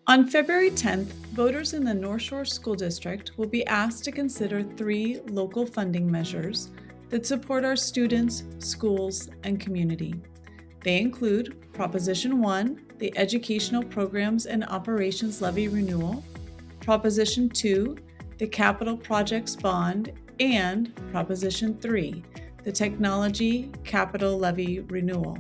On February 10th, voters in the Northshore School District will be asked to consider 3 local funding measures that support our students, schools, and community. They include Proposition 1, the Educational Programs and Operations Levy Renewal, Proposition 2, the Capital Projects Bond, and Proposition 3, the Technology Capital Levy Renewal.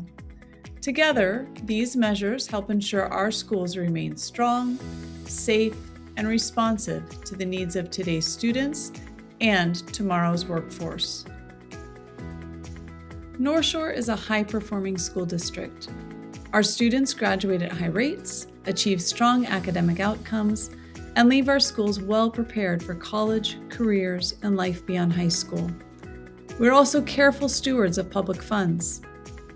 Together, these measures help ensure our schools remain strong, safe, and responsive to the needs of today's students and tomorrow's workforce. Northshore is a high-performing school district. Our students graduate at high rates, achieve strong academic outcomes, and leave our schools well prepared for college, careers, and life beyond high school. We're also careful stewards of public funds.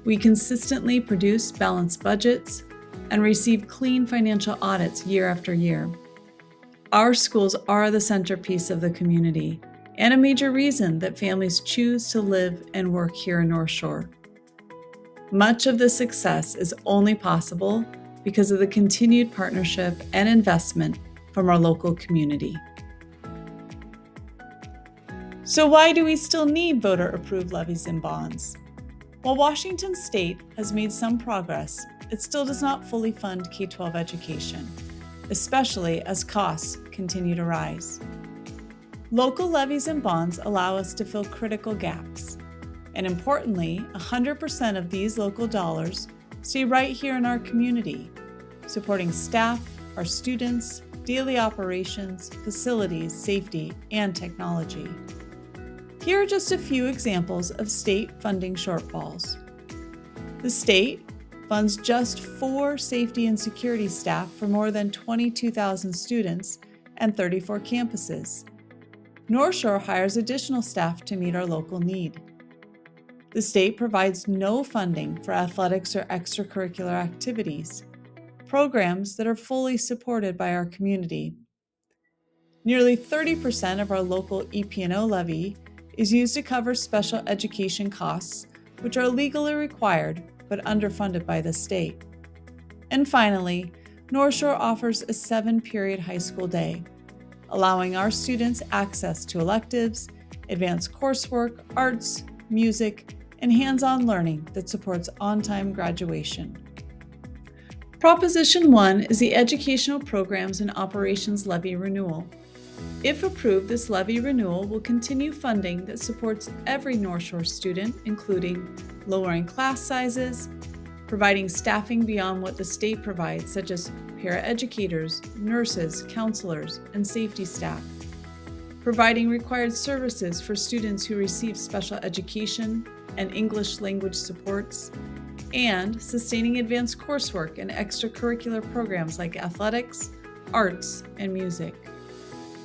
We consistently produce balanced budgets and receive clean financial audits year after year. Our schools are the centerpiece of the community and a major reason that families choose to live and work here in Northshore. Much of this success is only possible because of the continued partnership and investment from our local community. So why do we still need voter-approved levies and bonds? While Washington State has made some progress, it still does not fully fund K-12 education, especially as costs continue to rise. Local levies and bonds allow us to fill critical gaps, and importantly, 100% of these local dollars stay right here in our community, supporting staff, our students, daily operations, facilities, safety, and technology. Here are just a few examples of state funding shortfalls. The state funds just 4 safety and security staff for more than 22,000 students and 34 campuses. Northshore hires additional staff to meet our local need. The state provides no funding for athletics or extracurricular activities, programs that are fully supported by our community. Nearly 30% of our local EP&O levy is used to cover special education costs, which are legally required but underfunded by the state. And finally, Northshore offers a 7-period high school day, allowing our students access to electives, advanced coursework, arts, music, and hands-on learning that supports on-time graduation. Proposition 1 is the Educational Programs and Operations Levy Renewal. If approved, this levy renewal will continue funding that supports every Northshore student, including lowering class sizes, providing staffing beyond what the state provides, such as paraeducators, nurses, counselors, and safety staff, providing required services for students who receive special education and English language supports, and sustaining advanced coursework and extracurricular programs like athletics, arts, and music.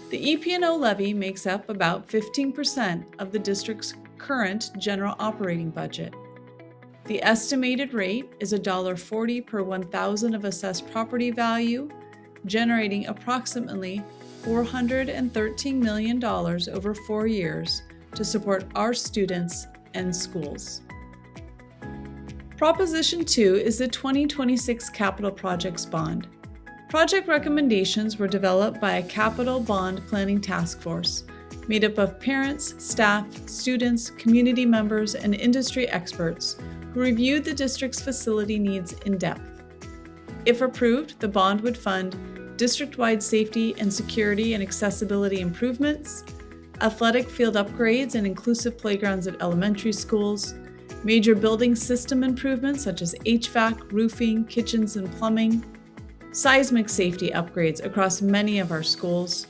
The EP&O levy makes up about 15% of the district's current general operating budget. The estimated rate is $1.40 per 1,000 of assessed property value, generating approximately $413 million over 4 years to support our students and schools. Proposition 2 is the 2026 Capital Projects Bond. Project recommendations were developed by a capital bond planning task force made up of parents, staff, students, community members, and industry experts who reviewed the district's facility needs in depth. If approved, the bond would fund district-wide safety and security and accessibility improvements, athletic field upgrades and inclusive playgrounds at elementary schools, major building system improvements such as HVAC, roofing, kitchens, and plumbing, seismic safety upgrades across many of our schools,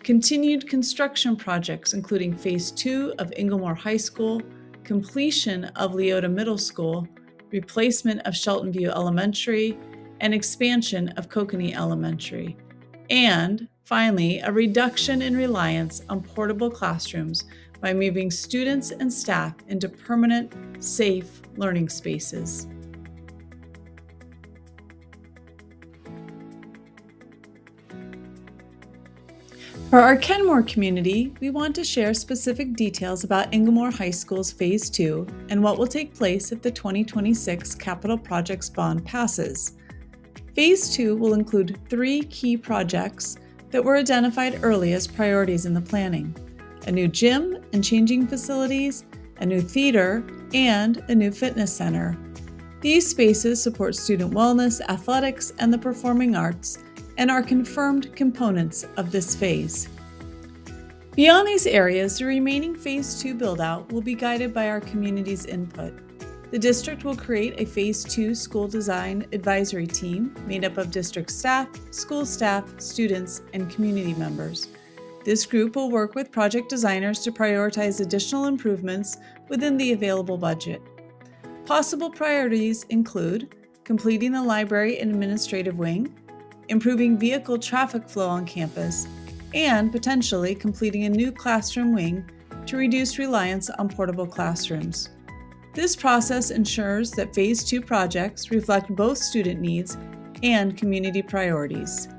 continued construction projects including Phase 2 of Inglemoor High School, completion of Leota Middle School, replacement of Shelton View Elementary, and expansion of Kokanee Elementary, and finally, a reduction in reliance on portable classrooms by moving students and staff into permanent, safe learning spaces. For our Kenmore community, we want to share specific details about Inglemoor High School's Phase 2 and what will take place if the 2026 Capital Projects Bond passes. Phase 2 will include 3 key projects that were identified early as priorities in the planning: a new gym and changing facilities, a new theater, and a new fitness center. These spaces support student wellness, athletics, and the performing arts, and are confirmed components of this phase. Beyond these areas, the remaining Phase 2 build-out will be guided by our community's input. The district will create a Phase 2 school design advisory team made up of district staff, school staff, students, and community members. This group will work with project designers to prioritize additional improvements within the available budget. Possible priorities include completing the library and administrative wing, improving vehicle traffic flow on campus, and potentially completing a new classroom wing to reduce reliance on portable classrooms. This process ensures that Phase 2 projects reflect both student needs and community priorities.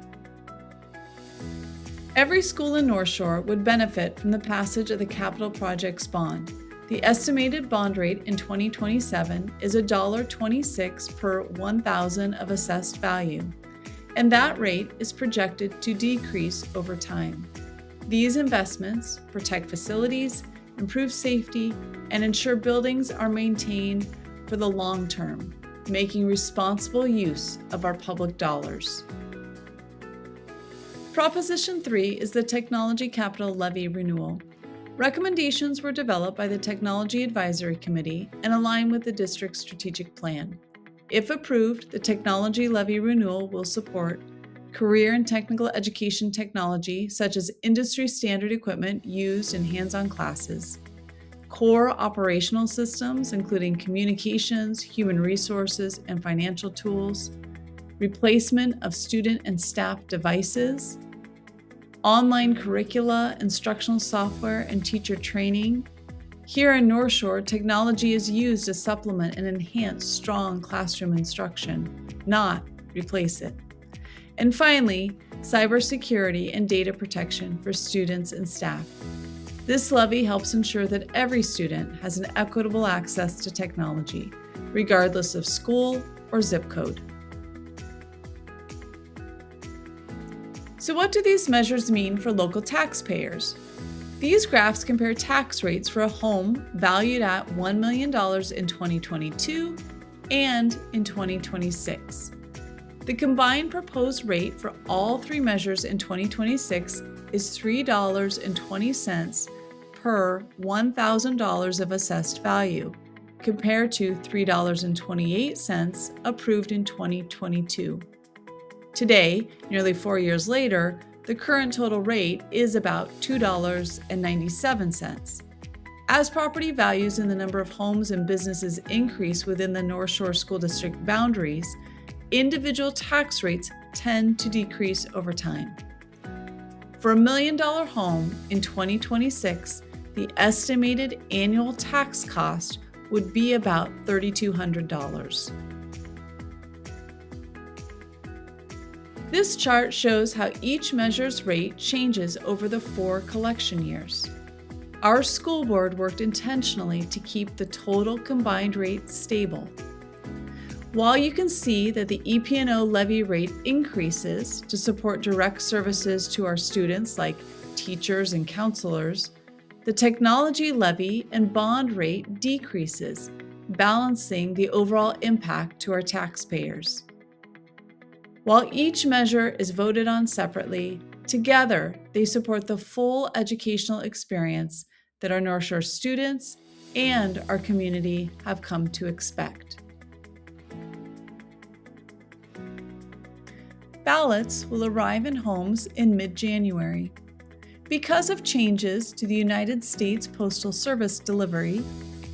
Every school in North Shore would benefit from the passage of the Capital Projects Bond. The estimated bond rate in 2027 is $1.26 per 1,000 of assessed value, and that rate is projected to decrease over time. These investments protect facilities, improve safety, and ensure buildings are maintained for the long term, making responsible use of our public dollars. Proposition 3 is the Technology Capital Levy Renewal. Recommendations were developed by the Technology Advisory Committee and align with the district's strategic plan. If approved, the Technology Levy Renewal will support career and technical education technology, such as industry standard equipment used in hands-on classes, core operational systems, including communications, human resources, and financial tools, replacement of student and staff devices, online curricula, instructional software, and teacher training. Here in North Shore, technology is used to supplement and enhance strong classroom instruction, not replace it. And finally, cybersecurity and data protection for students and staff. This levy helps ensure that every student has an equitable access to technology, regardless of school or zip code. So what do these measures mean for local taxpayers? These graphs compare tax rates for a home valued at $1 million in 2022 and in 2026. The combined proposed rate for all 3 measures in 2026 is $3.20 per $1,000 of assessed value, compared to $3.28 approved in 2022. Today, nearly 4 years later, the current total rate is about $2.97. As property values and the number of homes and businesses increase within the Northshore School District boundaries, individual tax rates tend to decrease over time. For a $1 million home in 2026, the estimated annual tax cost would be about $3,200. This chart shows how each measure's rate changes over the 4 collection years. Our school board worked intentionally to keep the total combined rate stable. While you can see that the EP&O levy rate increases to support direct services to our students like teachers and counselors, the technology levy and bond rate decreases, balancing the overall impact to our taxpayers. While each measure is voted on separately, together they support the full educational experience that our North Shore students and our community have come to expect. Ballots will arrive in homes in mid-January. Because of changes to the United States Postal Service delivery,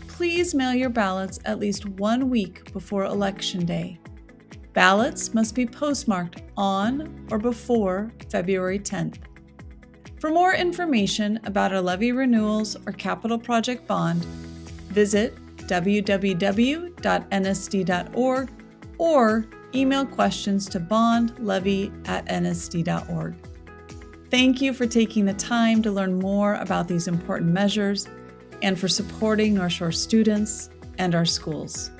please mail your ballots at least 1 week before Election Day. Ballots must be postmarked on or before February 10th. For more information about our levy renewals or capital project bond, visit www.nsd.org or email questions to bondlevy@nsd.org. Thank you for taking the time to learn more about these important measures and for supporting North Shore students and our schools.